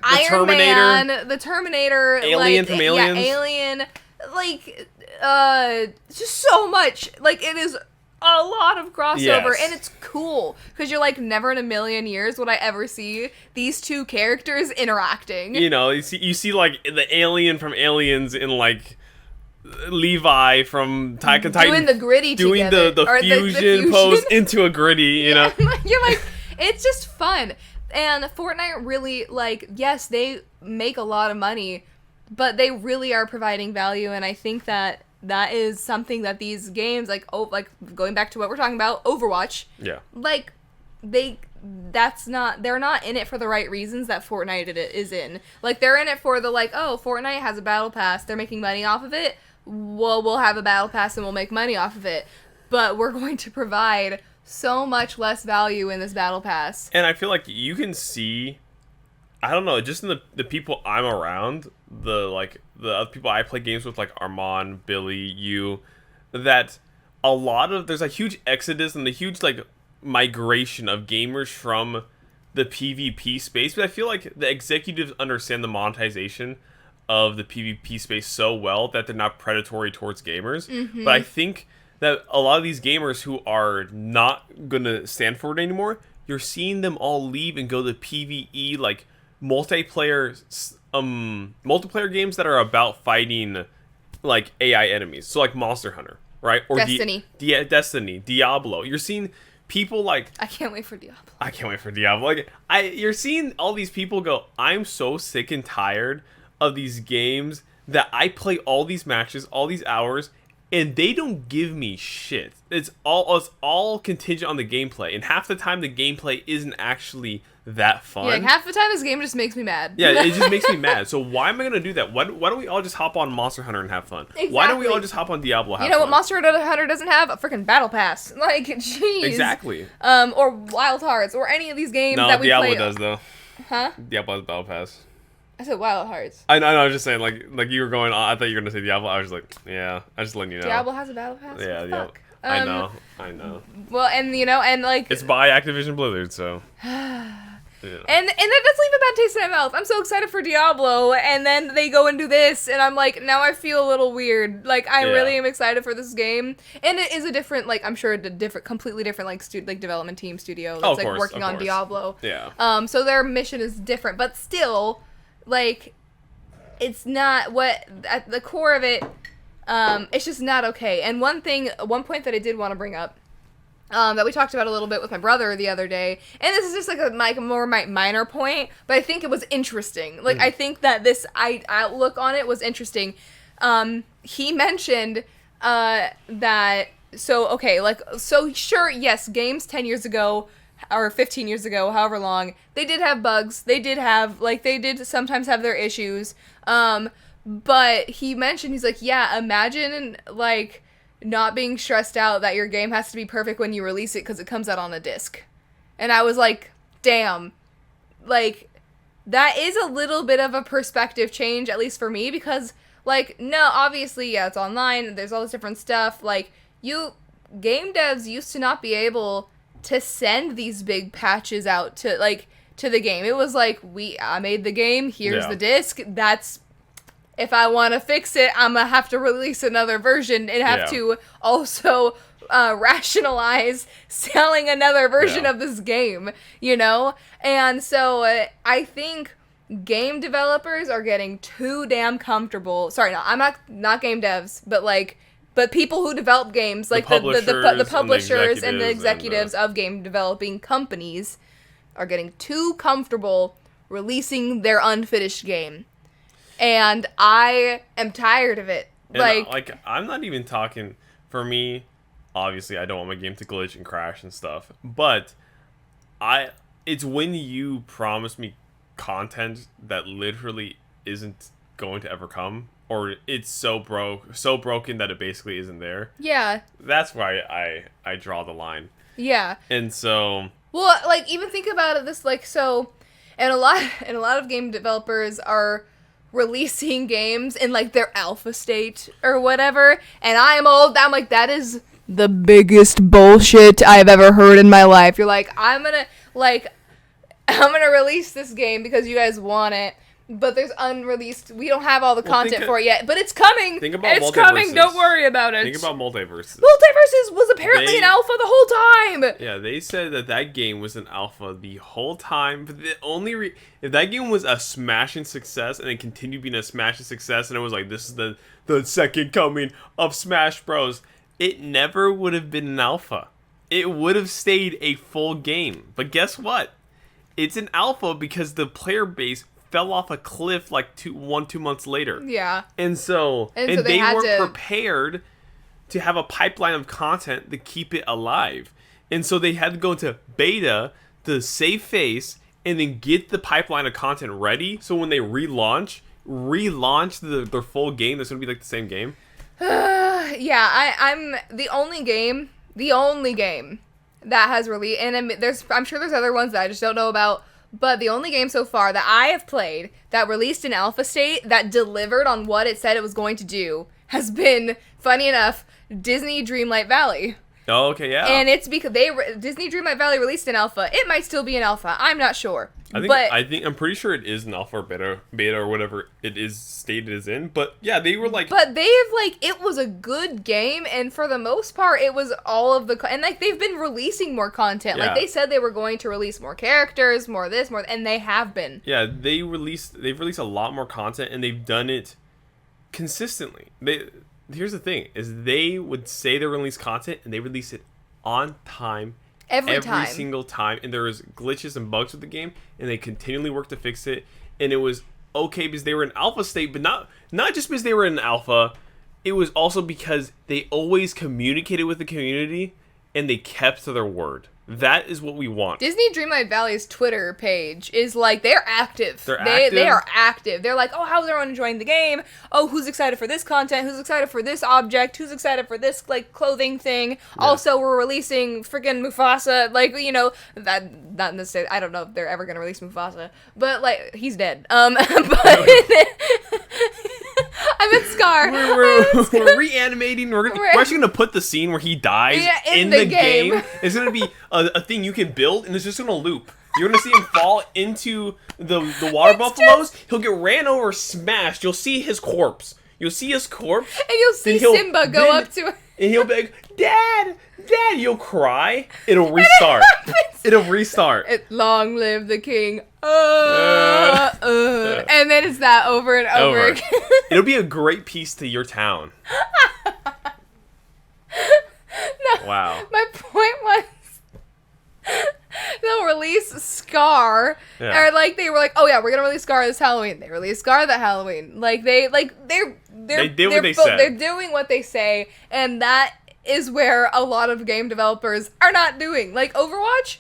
Iron Man, the Terminator, Alien from Aliens, Alien, like just so much. Like it is a lot of crossover, and it's cool because you're like, never in a million years would I ever see these two characters interacting. You see like the alien from Aliens in like Levi from Attack on Titan doing the gritty doing together. the fusion pose into a gritty, you know. You're like, it's just fun. And Fortnite really, like, yes, they make a lot of money, but they really are providing value, and I think that is something that these games, like going back to what we're talking about, Overwatch, like, they're not in it for the right reasons that Fortnite is in. Like, they're in it for the, like, oh, Fortnite has a battle pass, they're making money off of it, well, we'll have a battle pass and we'll make money off of it, but we're going to provide so much less value in this battle pass. And I feel like you can see, I don't know, just in the people I'm around, the other people I play games with, like Armand, Billy, you, that there's a huge exodus and a huge like migration of gamers from the PvP space. But I feel like the executives understand the monetization of the PvP space so well that they're not predatory towards gamers. Mm-hmm. But I think that a lot of these gamers who are not going to stand for it anymore, you're seeing them all leave and go to PvE, like multiplayer games that are about fighting like AI enemies. So like Monster Hunter, right? Or Destiny. Destiny, Diablo. You're seeing people like, I can't wait for Diablo. I can't wait for Diablo. Like you're seeing all these people go, I'm so sick and tired of these games that I play all these matches, all these hours, and they don't give me shit. It's all contingent on the gameplay, and half the time the gameplay isn't actually that fun. Yeah, like half the time this game just makes me mad. Yeah, it just makes me mad. So why am I gonna do that? Why don't we all just hop on Monster Hunter and have fun? Exactly. Why don't we all just hop on Diablo? And have you know fun? what Monster Hunter doesn't have? A freaking battle pass. Like, jeez. Exactly. Or Wild Hearts, or any of these games that we Diablo play. does though. Huh? Diablo has battle pass. I said Wild Hearts. I know. I was just saying, like you were going on. I thought you were gonna say Diablo. I was like, yeah. I just letting you know. Diablo has a battle pass. Yeah, What the yeah. fuck? I know. Well, and and like It's by Activision Blizzard, so. Yeah. And that does leave a bad taste in my mouth. I'm so excited for Diablo, and then they go and do this, and I'm like, now I feel a little weird. Like, I really am excited for this game, and it is a different, like, I'm sure completely different, like, development team studio that's working on Diablo. Yeah. So their mission is different, but still, like, it's not what at the core of it. It's just not okay. And one point that I did want to bring up. That we talked about a little bit with my brother the other day, and this is just like a more minor point, but I think it was interesting. Like, I think that this outlook on it was interesting. He mentioned that sure, yes, games 10 years ago or 15 years ago, however long, they did have bugs. They did sometimes have their issues. But he mentioned, he's like, yeah, imagine like not being stressed out that your game has to be perfect when you release it because it comes out on a disc. And I was like, damn. Like, that is a little bit of a perspective change, at least for me, because, like, no, obviously, yeah, it's online, there's all this different stuff. Like, game devs used to not be able to send these big patches out to the game. It was like, I made the game, here's the disc, if I want to fix it, I'm going to have to release another version and have to also rationalize selling another version of this game, you know? And so I think game developers are getting too damn comfortable. Sorry, no, I'm not game devs, but people who develop games, like the publishers and the executives of game developing companies are getting too comfortable releasing their unfinished game. And I am tired of it. And I'm not even talking, for me, obviously I don't want my game to glitch and crash and stuff, but it's when you promise me content that literally isn't going to ever come, or it's so broken that it basically isn't there. Yeah. That's why I draw the line. Yeah. And so, well, like, even think about it this, like, so, and a lot of game developers are releasing games in, like, their alpha state or whatever, and I'm like, that is the biggest bullshit I've ever heard in my life. You're like, I'm gonna release this game because you guys want it, but there's unreleased, we don't have all the content for it yet, but it's coming. Think about it's coming, don't worry about it. Think about Multiverses. Multiverses was apparently an alpha the whole time. Yeah, they said that game was an alpha the whole time, but the only if that game was a smashing success and it continued being a smashing success and it was like, this is the second coming of Smash Bros, it never would have been an alpha. It would have stayed a full game. But guess what? It's an alpha because the player base fell off a cliff like 2 months later. Yeah. And so they weren't prepared to have a pipeline of content to keep it alive. And so they had to go into beta to save face and then get the pipeline of content ready. So when they relaunch their full game, that's going to be like the same game. Yeah, I'm the only game that has released, and I'm sure there's other ones that I just don't know about. But the only game so far that I have played that released in alpha state that delivered on what it said it was going to do has been, funny enough, Disney Dreamlight Valley. Oh, okay, yeah. And it's because Disney Dreamlight Valley released in alpha. It might still be an alpha. I'm not sure. I'm pretty sure it is an alpha or beta or whatever it is stated as in. But yeah, they were like. But it was a good game, and for the most part, it was all of and like they've been releasing more content. Yeah. Like they said they were going to release more characters, more this, more, and they have been. Yeah, they've released a lot more content, and they've done it consistently. Here's the thing: is they would say they release content, and they release it on time. Every single time, and there was glitches and bugs with the game, and they continually worked to fix it, and it was okay because they were in alpha state, but not just because they were in alpha. it was also because they always communicated with the community and they kept to their word. That is what we want. Disney Dreamlight Valley's Twitter page is like, they're active. They're active? They are active. They're like, oh, how's everyone enjoying the game? Oh, who's excited for this content? Who's excited for this object? Who's excited for this, like, clothing thing? Yeah. Also, we're releasing freaking Mufasa. Like, you know, that, not necessarily, I don't know if they're ever going to release Mufasa. But, like, he's dead. But... I meant Scar. We're reanimating. We're actually going to put the scene where he dies in the game. It's going to be a thing you can build, and it's just going to loop. You're going to see him fall into the water buffaloes. He'll get ran over, smashed. You'll see his corpse. You'll see his corpse. And you'll see Simba go up to him. And he'll be like, Dad! Dad! You'll cry. It'll restart. It'll restart. Long live the king. And then it's that over and over again. It'll be a great piece to your town. No, wow. My point was, they'll release Scar, or like they were like, oh yeah, we're gonna release Scar this Halloween. They released Scar that Halloween. Like they did what they said. They're doing what they say, and that is where a lot of game developers are not doing. Like Overwatch,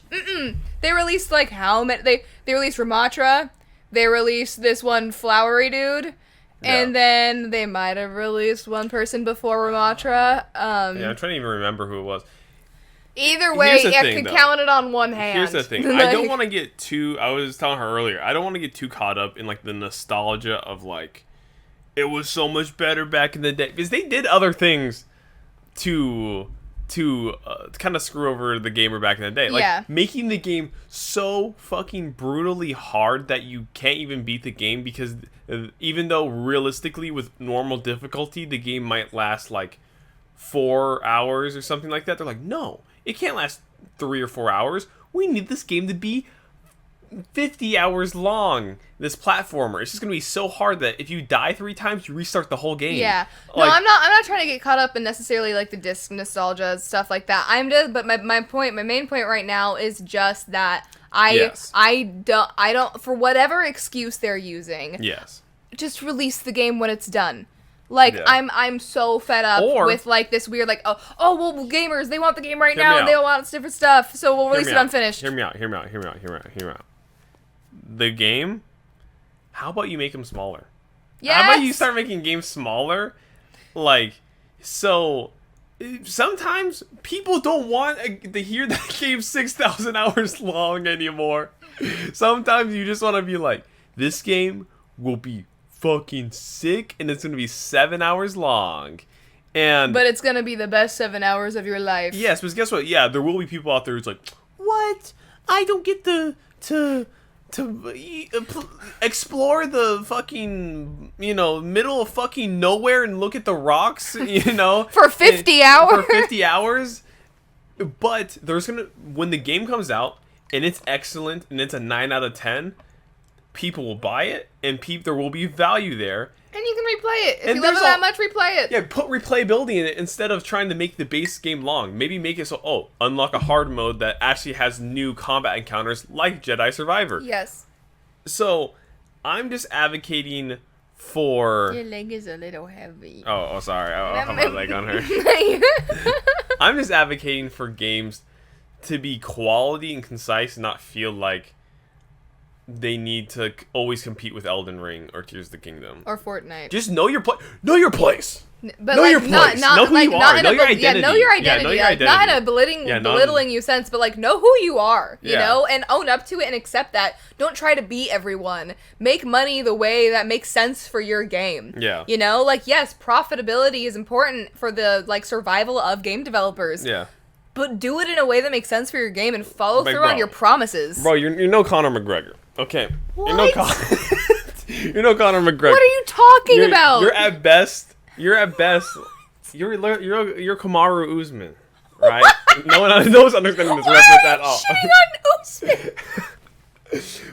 they released like how many? They released Ramatra, they released this one flowery dude. And then they might have released one person before Ramatra. I'm trying to even remember who it was. Either way, you can count it on one hand. Here's the thing. I don't want to get too... I was telling her earlier, I don't want to get too caught up in like the nostalgia of like, it was so much better back in the day. Because they did other things to kind of screw over the gamer back in the day. Like, making the game so fucking brutally hard that you can't even beat the game, because even though realistically with normal difficulty, the game might last like 4 hours or something like that. They're like, no, it can't last 3 or 4 hours. We need this game to be 50 hours long. This platformer, it's just gonna be so hard that if you die 3 times, you restart the whole game. Yeah, no, I'm not trying to get caught up in necessarily like the disc nostalgia and stuff like that. But my main point right now is just that I don't for whatever excuse they're using. Yes. Just release the game when it's done. Like, I'm so fed up with, like, this weird, like, well, gamers, they want the game right now, they want different stuff, so we'll release it unfinished. Hear me out. The game, how about you make them smaller? Yes! How about you start making games smaller? Like, so, sometimes people don't want to hear that game's 6,000 hours long anymore. Sometimes you just want to be like, this game will be fucking sick, and it's gonna be 7 hours long, but it's gonna be the best 7 hours of your life. Yes, but guess what? Yeah, there will be people out there who's like, what? I don't get to explore the fucking middle of fucking nowhere and look at the rocks, for 50 hours. For 50 hours. But when the game comes out and it's excellent and it's a 9 out of 10. People will buy it, and there will be value there. And you can replay it. If you love it that much, replay it. Yeah, put replayability in it instead of trying to make the base game long. Maybe make it so, unlock a hard mode that actually has new combat encounters like Jedi Survivor. Yes. So, I'm just advocating for... Your leg is a little heavy. Oh, sorry. I'll have my leg on her. I'm just advocating for games to be quality and concise and not feel like they need to always compete with Elden Ring or Tears of the Kingdom or Fortnite. Just know your Know your place. But know like, your place. Know who you are. Know your identity. Yeah, know your identity. Not in a belittling you sense, but like know who you are. You know, and own up to it and accept that. Don't try to be everyone. Make money the way that makes sense for your game. Yeah. You know, like yes, profitability is important for the like survival of game developers. Yeah. But do it in a way that makes sense for your game and follow through on your promises. Bro, you're no Conor McGregor. Okay. What? You're no Conor McGregor. What are you talking about? You're at best. You're Kamaru Usman, right? No one knows understanding this reference at all. Shitting on Usman.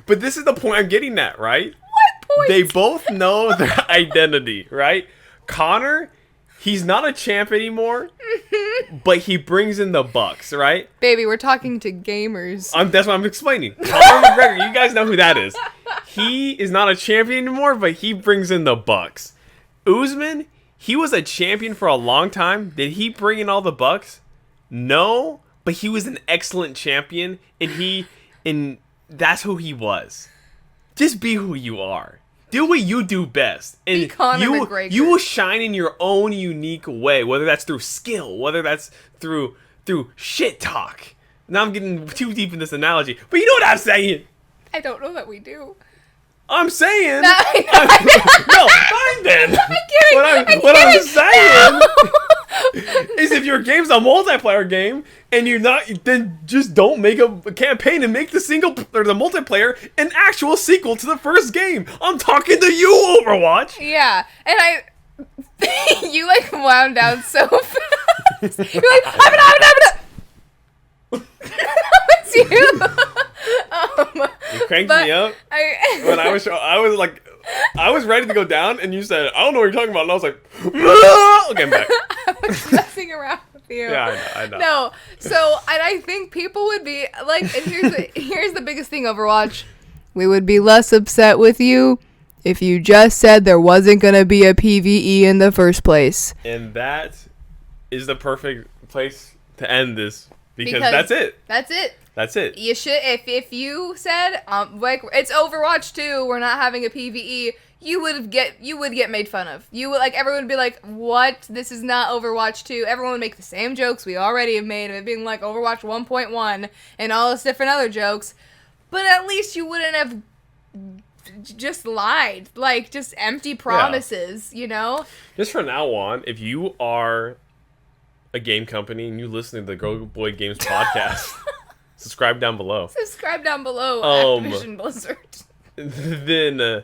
But this is the point I'm getting at, right? What point? They both know their identity, right? Conor, he's not a champ anymore, but he brings in the bucks, right? Baby, we're talking to gamers. That's what I'm explaining. Conor McGregor, you guys know who that is. He is not a champion anymore, but he brings in the bucks. Usman, he was a champion for a long time. Did he bring in all the bucks? No, but he was an excellent champion, and that's who he was. Just be who you are. Do what you do best. And be Conor McGregor. You will shine in your own unique way, whether that's through skill, whether that's through shit talk. Now I'm getting too deep in this analogy, but you know what I'm saying. I don't know that we do. I'm saying. No, No, fine then. I'm kidding. What I'm saying is, if your game's a multiplayer game and you're not, then just don't make a campaign and make the multiplayer an actual sequel to the first game. I'm talking to you, Overwatch. Yeah, and you like wound down so fast. You're like, I'm it's you. You cranked me up when I was ready to go down, and you said, I don't know what you're talking about, and I was like, okay, I'm back. I was messing around with you. Yeah, I know. No, so, and I think people would be like, and here's the biggest thing, Overwatch. We would be less upset with you if you just said there wasn't going to be a PVE in the first place. And that is the perfect place to end this, because that's it. That's it. That's it. You should, if you said like it's Overwatch 2, we're not having a PVE, you would get made fun of. You would, like, everyone would be like, "What? This is not Overwatch 2." Everyone would make the same jokes we already have made of it being like Overwatch 1.1 and all this different other jokes. But at least you wouldn't have just lied, like just empty promises, you know? Just from now on, if you are a game company and you listen to the Girl Boy Games podcast, subscribe down below. Subscribe down below, Activision Blizzard. Then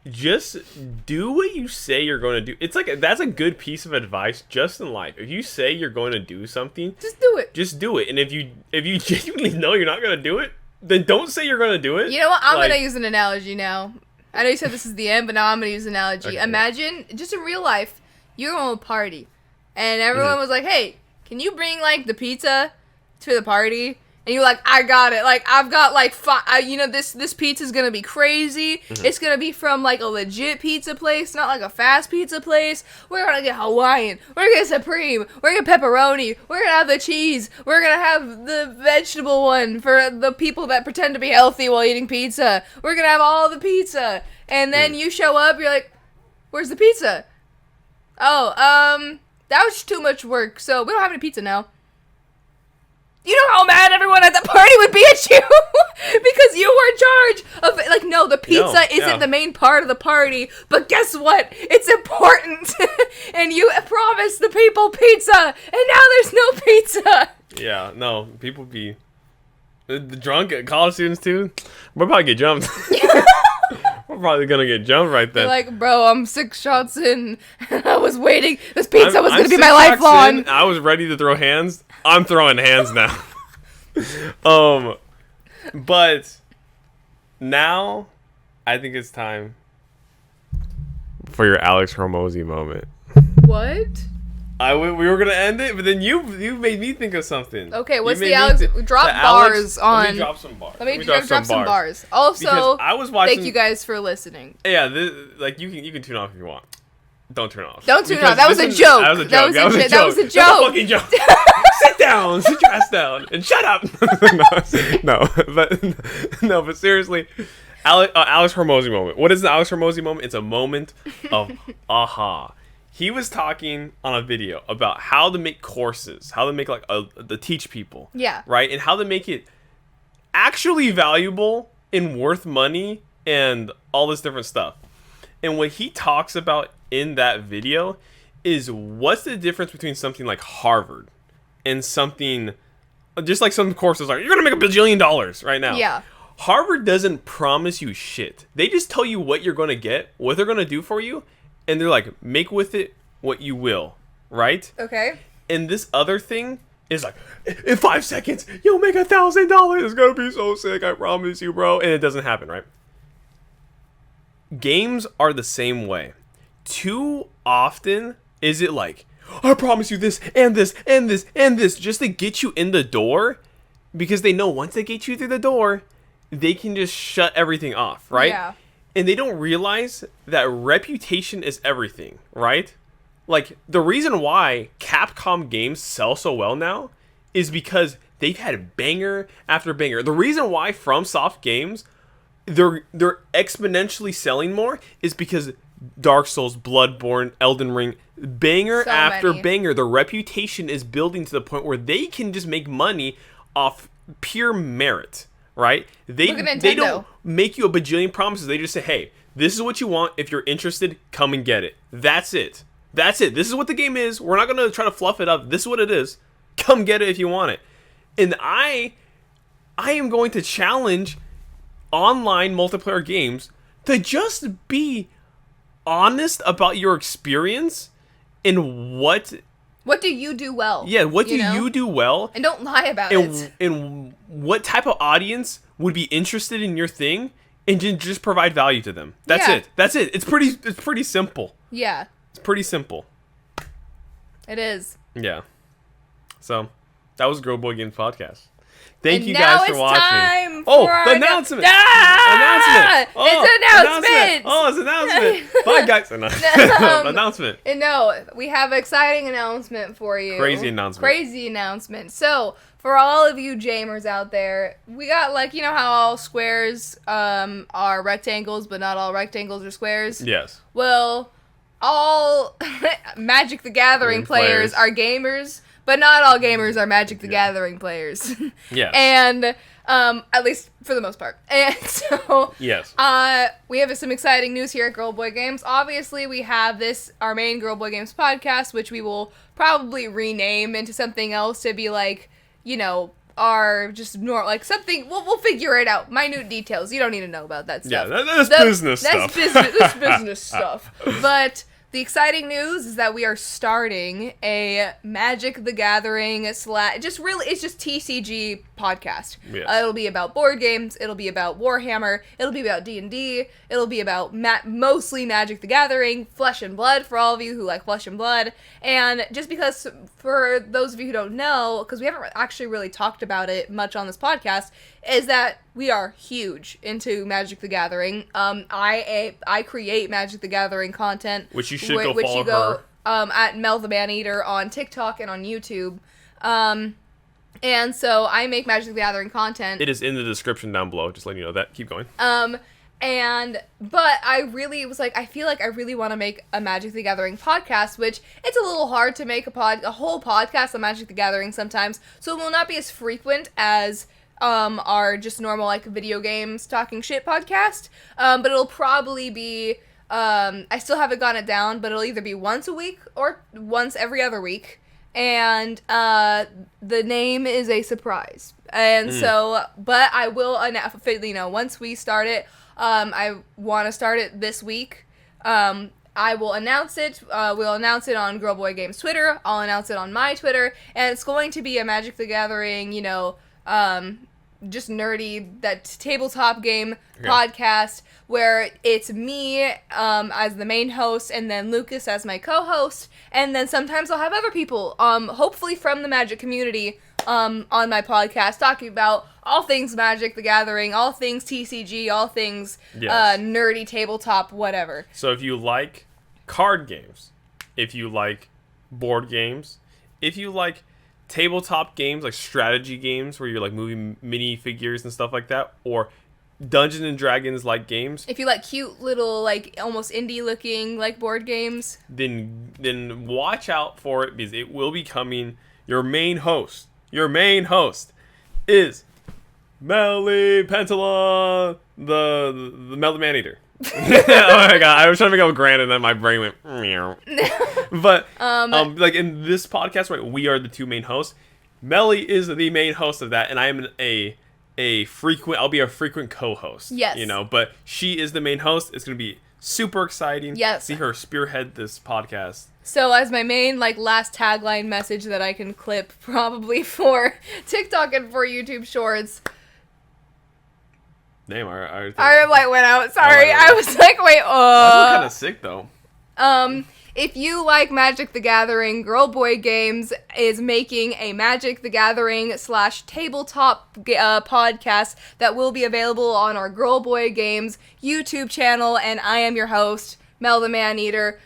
just do what you say you're going to do. It's like, that's a good piece of advice just in life. If you say you're going to do something, just do it. Just do it. And if you genuinely know you're not going to do it, then don't say you're going to do it. You know what? I'm going to use an analogy now. I know you said this is the end, but now I'm going to use an analogy. Okay. Imagine, just in real life, you're on a party, and everyone was like, hey, can you bring, like, the pizza to the party? And you're like, I got it. Like, I've got, like, this pizza's going to be crazy. Mm-hmm. It's going to be from, like, a legit pizza place, not like a fast pizza place. We're going to get Hawaiian. We're going to get Supreme. We're going to get pepperoni. We're going to have the cheese. We're going to have the vegetable one for the people that pretend to be healthy while eating pizza. We're going to have all the pizza. And then you show up, you're like, where's the pizza? Oh, that was too much work, so we don't have any pizza now. You know how mad everyone at the party would be at you? Because you were in charge of it. Like, no, the pizza isn't the main part of the party, but guess what? It's important. And you promised the people pizza, and now there's no pizza. Yeah, no, people be the drunk college students too. We'll probably get jumped. We're probably gonna get jumped right then. You're like, bro, I'm 6 shots in, and I was waiting. This pizza was gonna be my lifeline. I was ready to throw hands. I'm throwing hands now. But now I think it's time for your Alex Hormozy moment. What? We were gonna end it, but then you made me think of something. Okay, what's the Alex? Drop bars on. Let me drop some bars. Let me drop some bars. Also, I was watching, thank you guys for listening. Yeah, you can tune off if you want. Don't turn off. Don't tune off. That was a joke. That was a joke. That was a fucking joke. Sit down. Sit your ass down and shut up. But seriously, Alex Hormozy moment. What is the Alex Hormozy moment? It's a moment of aha. He was talking on a video about how to make courses, how to make to teach people. Yeah. Right? And how to make it actually valuable and worth money and all this different stuff. And what he talks about in that video is, what's the difference between something like Harvard and something just like some courses are, you're going to make $1 bajillion right now. Yeah. Harvard doesn't promise you shit. They just tell you what you're going to get, what they're going to do for you. And they're like, make with it what you will, right? Okay. And this other thing is like, in 5 seconds, you'll make $1,000. It's gonna be so sick, I promise you, bro. And it doesn't happen, right? Games are the same way. Too often is it like, I promise you this and this and this and this, just to get you in the door, because they know once they get you through the door, they can just shut everything off, right? Yeah. And they don't realize that reputation is everything, right? like, the reason why Capcom games sell so well now is because they've had banger after banger. The reason why FromSoft games, they're exponentially selling more is because Dark Souls, Bloodborne, Elden Ring, banger after banger. Their reputation is building to the point where they can just make money off pure merit, right? They don't make you a bajillion promises. They just say, hey, this is what you want. If you're interested, come and get it. That's it. This is what the game is. We're not going to try to fluff it up. This is what it is. Come get it if you want it. And I am going to challenge online multiplayer games to just be honest about your experience and what do you do well? Yeah, what do you do well? And don't lie about it. And what type of audience would be interested in your thing, and just provide value to them. That's it. It's pretty simple. Yeah. It's pretty simple. It is. Yeah. So, that was Girl Boy Games Podcast. Thank you guys for watching. Time the announcement! Announcement! It's an announcement! Bye, guys. Announcement. No, we have an exciting announcement for you. Crazy announcement. So, for all of you Jamers out there, we got, like, you know how all squares are rectangles, but not all rectangles are squares? Yes. Well, all Magic the Gathering players are gamers, but not all gamers are Magic the Gathering players. Yes. And at least for the most part. And so yes. We have some exciting news here at Girl Boy Games. Obviously, we have our main Girl Boy Games podcast, which we will probably rename into something else to be like, you know, our just like something. We'll figure it out. Minute details. You don't need to know about that stuff. Yeah, that's business stuff. That's business stuff. But the exciting news is that we are starting a Magic the Gathering it's just TCG podcast. Yes. It'll be about board games. It'll be about Warhammer. It'll be about D&D. It'll be about mostly Magic the Gathering, Flesh and Blood for all of you who like Flesh and Blood. And just because, for those of you who don't know, because we haven't actually really talked about it much on this podcast, is that we are huge into Magic the Gathering. I create Magic the Gathering content, which you should go follow her at melthemaneater on TikTok and on YouTube. And so I make Magic the Gathering content. It is in the description down below. Just letting you know that. Keep going. But I really was like, I feel like I really want to make a Magic the Gathering podcast, which it's a little hard to make a whole podcast on Magic the Gathering sometimes. So it will not be as frequent as our just normal like video games talking shit podcast. But it'll probably be I still haven't gotten it down, but it'll either be once a week or once every other week. And the name is a surprise. And so, but I will announce, once we start it, I want to start it this week. I will announce it. We'll announce it on Girl Boy Games Twitter. I'll announce it on my Twitter. And it's going to be a Magic the Gathering, just nerdy, that tabletop game podcast where it's me as the main host and then Lucas as my co-host, and then sometimes I'll have other people, hopefully from the Magic community, on my podcast talking about all things Magic the Gathering, all things TCG, all things nerdy tabletop, whatever. So if you like card games, if you like board games, if you like tabletop games like strategy games where you're like moving mini figures and stuff like that, or Dungeons and Dragons like games, if you like cute little like almost indie looking like board games, then watch out for it, because it will be coming. Your main host is melthemaneater, the melthemaneater. Oh my god, I was trying to make up Grant and then my brain went meow. But like in this podcast, right, we are the two main hosts. Melly is the main host of that, and I am I'll be a frequent co-host. Yes. But she is the main host. It's gonna be super exciting. Yes. See her spearhead this podcast. So as my main last tagline message that I can clip probably for TikTok and for YouTube Shorts. Damn, our light went out. Sorry, I was like, wait. I was kind of sick though. If you like Magic the Gathering, Girl Boy Games is making a Magic the Gathering / tabletop podcast that will be available on our Girl Boy Games YouTube channel, and I am your host, Mel the Maneater.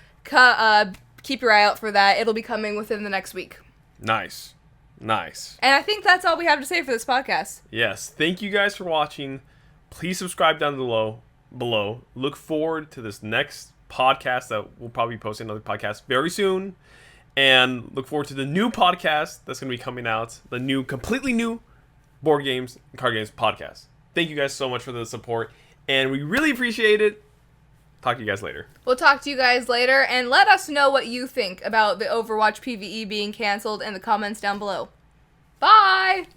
keep your eye out for that. It'll be coming within the next week. Nice. Nice. And I think that's all we have to say for this podcast. Yes. Thank you guys for watching. Please subscribe down below. Look forward to this next podcast that we'll probably be posting another podcast very soon. And look forward to the new podcast that's going to be coming out. The new, completely new board games and card games podcast. Thank you guys so much for the support. And we really appreciate it. Talk to you guys later. We'll talk to you guys later, and let us know what you think about the Overwatch PVE being canceled in the comments down below. Bye!